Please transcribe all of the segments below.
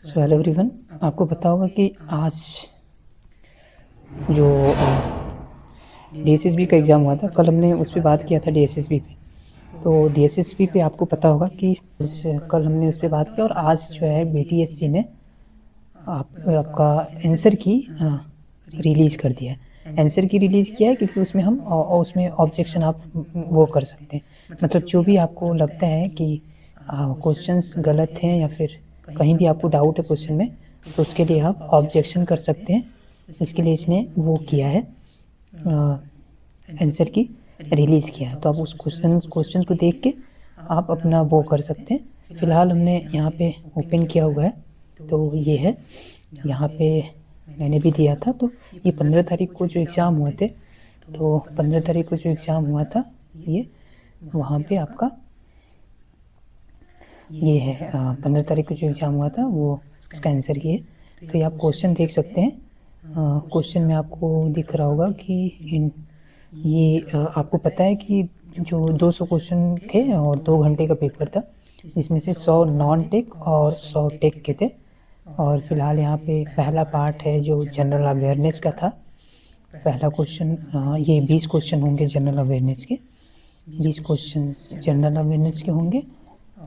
So hello everyone, आपको पता होगा कि आज जो डीएसएसबी का एग्ज़ाम हुआ था, कल हमने उस पे बात किया था डीएसएसबी पे। तो डीएसएसबी पे आपको पता होगा कि कल हमने उस पे बात किया और आज जो है बीटीएससी ने आपका आंसर की रिलीज़ कर दिया है। आंसर की रिलीज़ किया है क्योंकि उसमें हम उसमें ऑब्जेक्शन आप वो कर सकते हैं, मतलब जो भी आपको लगता है कि क्वेश्चंस गलत हैं या फिर कहीं भी आपको डाउट है क्वेश्चन में, तो उसके लिए आप ऑब्जेक्शन कर सकते हैं। इसके लिए इसने वो किया है, आंसर की रिलीज़ किया है। तो आप उस क्वेश्चन को देख के आप अपना वो कर सकते हैं। फ़िलहाल हमने यहाँ पे ओपन किया हुआ है, तो ये है, यहाँ पे मैंने भी दिया था। तो ये 15 तारीख को जो एग्ज़ाम हुए थे, तो 15 तारीख को जो एग्ज़ाम हुआ था, ये वहाँ पे आपका ये है 15 तारीख को जो एग्ज़ाम हुआ था वो उसका आंसर ये है। तो ये आप क्वेश्चन देख सकते हैं। क्वेश्चन में आपको दिख रहा होगा कि ये आपको पता है कि जो 200 क्वेश्चन थे और 2 घंटे का पेपर था, जिसमें से 100 नॉन टेक और 100 टेक के थे। और फ़िलहाल यहाँ पे पहला पार्ट है जो जनरल अवेयरनेस का था। पहला क्वेश्चन, ये 20 क्वेश्चन होंगे जनरल अवेयरनेस के, 20 क्वेश्चंस जनरल अवेयरनेस के होंगे।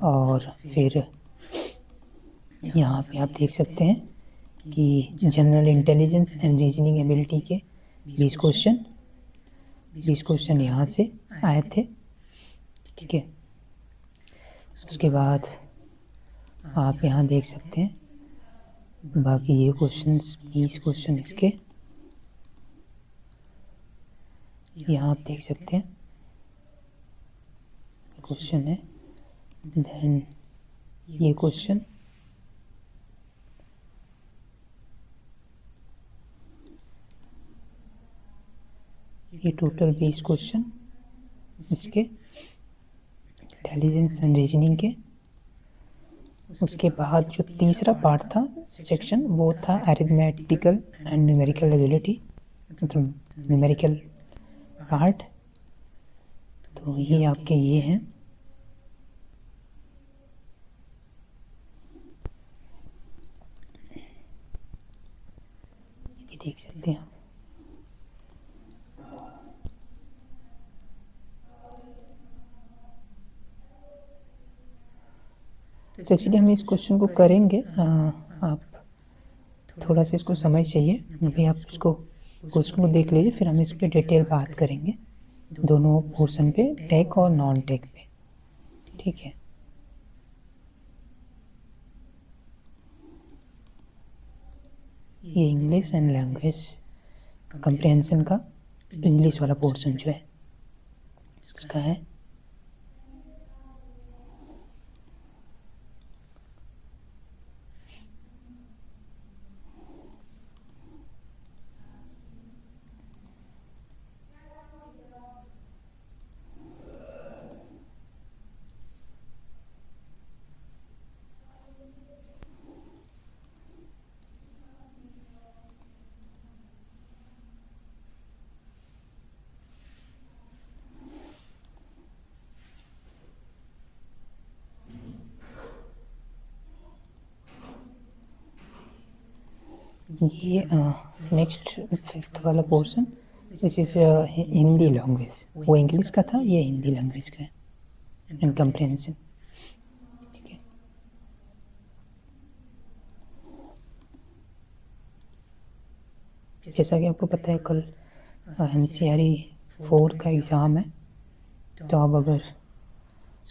और फिर यहाँ पे आप देख सकते हैं कि general intelligence and reasoning ability के 20 क्वेश्चन यहाँ से आए थे, ठीक है। उसके बाद आप यहाँ देख सकते हैं बाकी ये क्वेश्चंस, 20 क्वेश्चन इसके यहाँ आप देख सकते हैं क्वेश्चन है। देन ये क्वेश्चन, ये टोटल 20 क्वेश्चन इसके इंटेलिजेंस एंड रीजनिंग के। उसके बाद जो तीसरा पार्ट था सेक्शन, वो था अरिथमेटिकल एंड न्यूमेरिकल एबिलिटी, मतलब न्यूमेरिकल पार्ट। तो ये आपके ये हैं, ये देख सकते हैं आप। तो एक्चुअली हम इस क्वेश्चन को करेंगे, आप थोड़ा सा इसको समझ चाहिए। अभी आप इसको क्वेश्चन को देख लीजिए, फिर हम इस पर डिटेल बात करेंगे दोनों पोर्शन पे, टेक और नॉन टेक पे, ठीक है। ये इंग्लिश एंड लैंग्वेज कंप्रिहेंशन का इंग्लिश वाला पोर्शन जो है इसका है। ये नेक्स्ट 5th वाला portion, this is Hindi language. वो इंग्लिश का था, ये हिंदी लैंग्वेज का है एंड कंप्रिहेंशन, ठीक है। जैसा कि आपको पता है कल एनसीईआरटी 4 का एग्ज़ाम है, तो आप अगर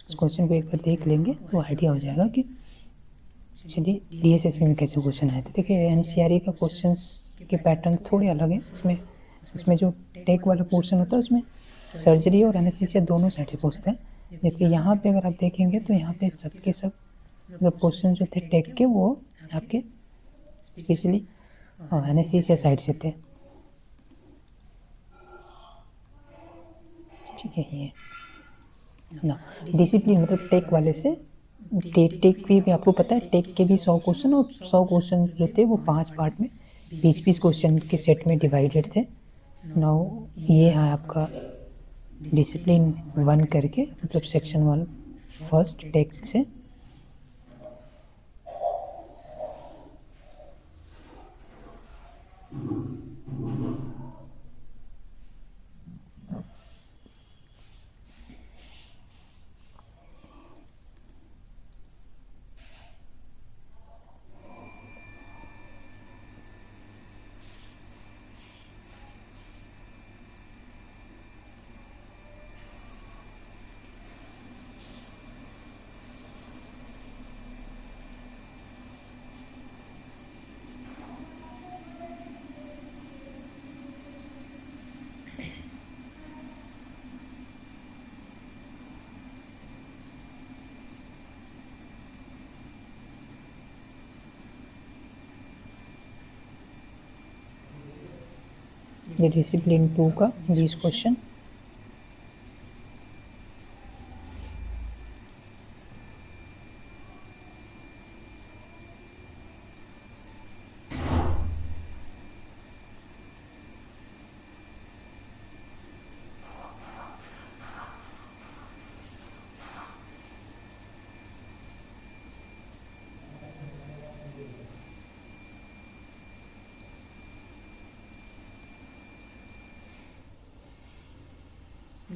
इस क्वेश्चन को एक बार देख लेंगे तो आइडिया हो जाएगा कि चलिए डीएसएसबी में कैसे क्वेश्चन आए थे। देखिए एनसीईआरटी का क्वेश्चंस के पैटर्न थोड़े अलग हैं। उसमें जो टेक वाला पोर्शन होता है उसमें सर्जरी और एनेस्थीसिया दोनों साइड से पूछते हैं, जबकि यहाँ पे अगर आप देखेंगे तो यहाँ पे सबके सब मतलब क्वेश्चन जो थे टेक के, वो आपके स्पेशली एनेस्थीसिया साइड से थे, ठीक है। ये ना डिसिप्लिन मतलब टेक वाले से, टेक भी आपको पता है, टेक के भी 100 क्वेश्चन, और 100 क्वेश्चन जो थे वो 5 पार्ट में 20-20 क्वेश्चन के सेट में डिवाइडेड थे। नाउ ये है आपका डिसिप्लिन 1 करके, मतलब सेक्शन 1 फर्स्ट टेक से। ये डिसिप्लिन 2 का 20 क्वेश्चन।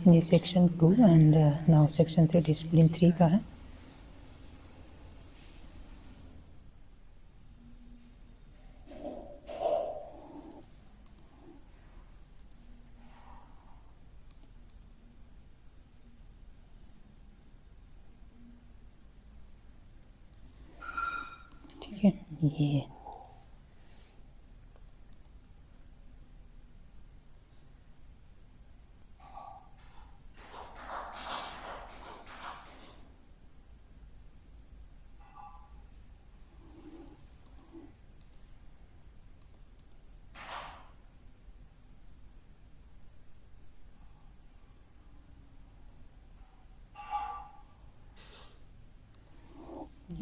ये section 2 and now section 3 discipline 3 का है। ठीक है,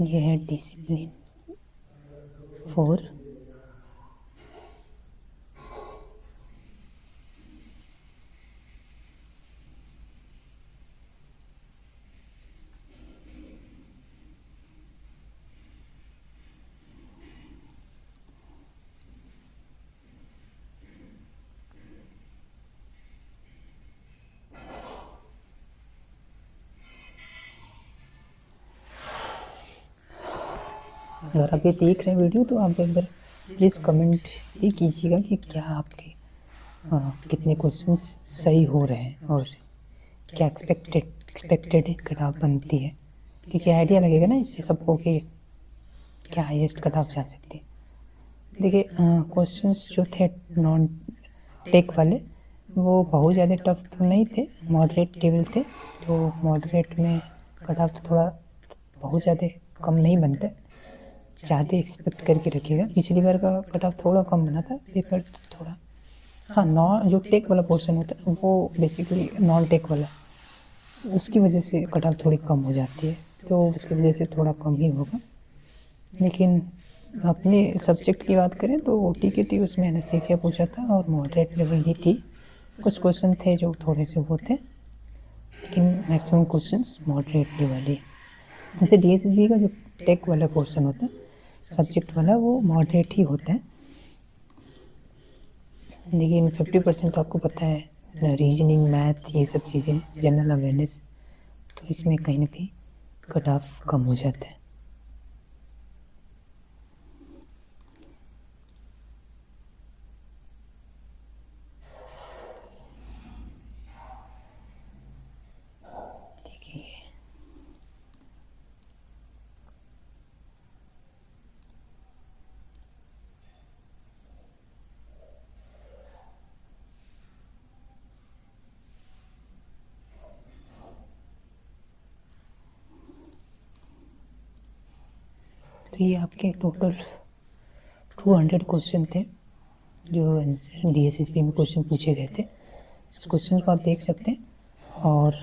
ये है डिसिप्लिन 4। अगर आप ये देख रहे हैं वीडियो तो आप एक बार प्लीज़ कमेंट भी कीजिएगा कि क्या आपके कितने क्वेश्चंस सही हो रहे हैं और क्या एक्सपेक्टेड कट ऑफ बनती है, क्योंकि आइडिया लगेगा ना इससे सबको कि क्या हाईएस्ट कट ऑफ जा सकती है। देखिए क्वेश्चंस जो थे नॉन टेक वाले वो बहुत ज़्यादा टफ तो नहीं थे, मॉडरेट लेवल थे। तो मॉडरेट में कट ऑफ तो थोड़ा बहुत ज़्यादा कम नहीं बनता, ज़्यादा एक्सपेक्ट करके रखिएगा। पिछली बार का कट ऑफ थोड़ा कम बना था पेपर थोड़ा। हाँ, नॉन जो टेक वाला पोर्शन होता है वो बेसिकली नॉन टेक वाला, उसकी वजह से कट ऑफ थोड़ी कम हो जाती है, तो उसकी वजह से थोड़ा कम ही होगा। लेकिन अपने सब्जेक्ट की बात करें तो OT की थी, उसमें एनेस्थीसिया पूछा था और मॉडरेट लेवल ही थी। कुछ क्वेश्चन थे जो थोड़े से वो थे, लेकिन मैक्सिमम क्वेश्चंस मॉडरेट लेवल ही। जैसे DSSB का जो टेक वाला पोर्शन होता है सब्जेक्ट वाला वो मॉडरेट ही होता है, लेकिन 50% तो आपको पता है रीजनिंग, मैथ, ये सब चीज़ें, जनरल अवेयरनेस, तो इसमें कहीं ना कहीं कट ऑफ कम हो जाता है। ठीक है, तो ये आपके टोटल 200 क्वेश्चन थे जो आंसर DSSB में क्वेश्चन पूछे गए थे। इस क्वेश्चन को आप देख सकते हैं और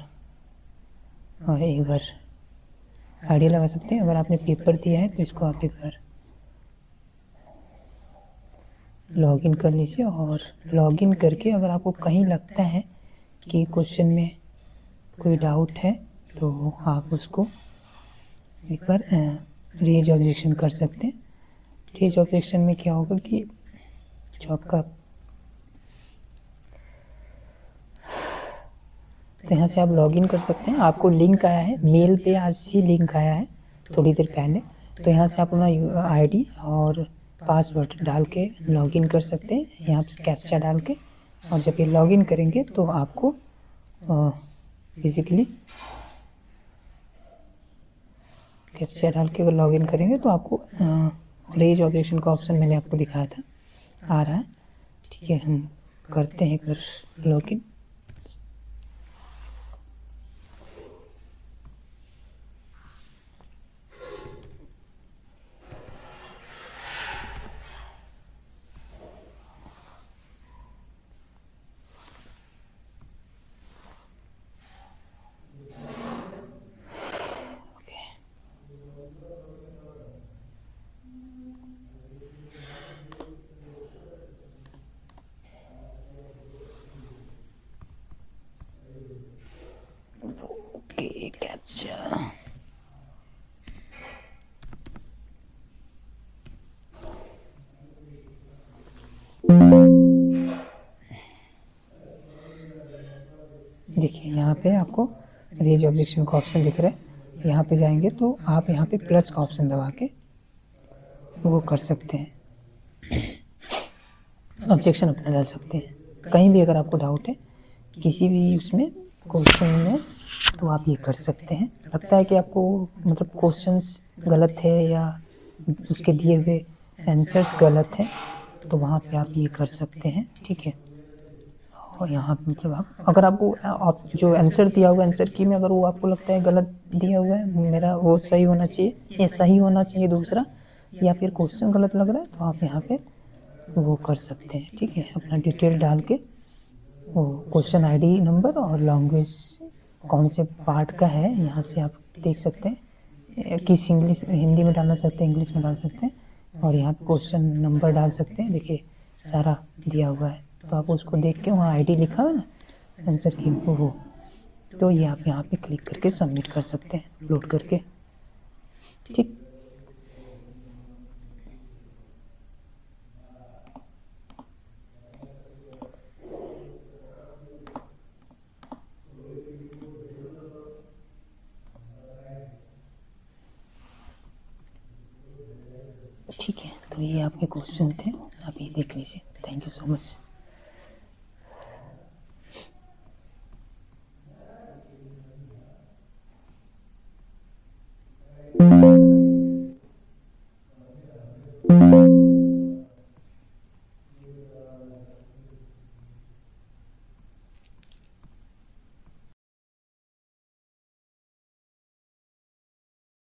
एक बार आइडिया लगा सकते हैं। अगर आपने पेपर दिया है तो इसको आप एक बार लॉगिन कर लीजिए, और लॉगिन करके अगर आपको कहीं लगता है कि क्वेश्चन में कोई डाउट है तो आप उसको एक बार रेज ऑब्जेक्शन कर सकते हैं। रेज ऑब्जेक्शन में क्या होगा कि जो आपका, तो यहाँ से आप लॉगिन कर सकते हैं। आपको लिंक आया है मेल पे, आज ही लिंक आया है थोड़ी देर पहले। तो यहाँ से आप अपना आईडी और पासवर्ड डाल के लॉगिन कर सकते हैं, यहाँ पे कैप्चा डाल के। और जब ये लॉगिन करेंगे तो आपको बेसिकली कैप्चा डाल के अगर लॉगिन करेंगे तो आपको रेज ऑब्जेक्शन का ऑप्शन मैंने आपको दिखाया था आ रहा है। ठीक है, हम करते हैं कर लॉगिन। ओके, कैप्चा देखिए, यहाँ पे आपको रेज ऑब्जेक्शन का ऑप्शन दिख रहा है। यहाँ पे जाएंगे तो आप यहाँ पे प्लस का ऑप्शन दबा के वो कर सकते हैं, ऑब्जेक्शन अपना डाल सकते हैं। कहीं भी अगर आपको डाउट है किसी भी उसमें क्वेश्चन में तो आप ये कर सकते हैं। लगता है कि आपको मतलब क्वेश्चंस गलत है या उसके दिए हुए आंसर्स गलत हैं तो वहाँ पे आप ये कर सकते हैं। ठीक है, और यहाँ पे मतलब आप अगर आपको आप जो आंसर दिया हुआ है आंसर की में अगर वो आपको लगता है गलत दिया हुआ है, मेरा वो सही होना चाहिए, ये सही होना चाहिए दूसरा, या फिर क्वेश्चन गलत लग रहा है तो आप यहाँ पे वो कर सकते हैं। ठीक है, अपना डिटेल डाल के वो क्वेश्चन आईडी नंबर और लैंग्वेज कौन से पार्ट का है यहाँ से आप देख सकते हैं। किस इंग्लिश हिंदी में डालना सकते हैं, इंग्लिश में डाल सकते हैं, और यहाँ पे क्वेश्चन नंबर डाल सकते हैं। देखिए सारा दिया हुआ है तो आप उसको देख के वहाँ आईडी लिखा है ना आंसर की वो, तो ये आप यहाँ पे क्लिक करके सबमिट कर सकते हैं अपलोड करके। ठीक, ठीक है, तो ये आपके क्वेश्चन थे, आप ये देख लीजिए। Thank you so much.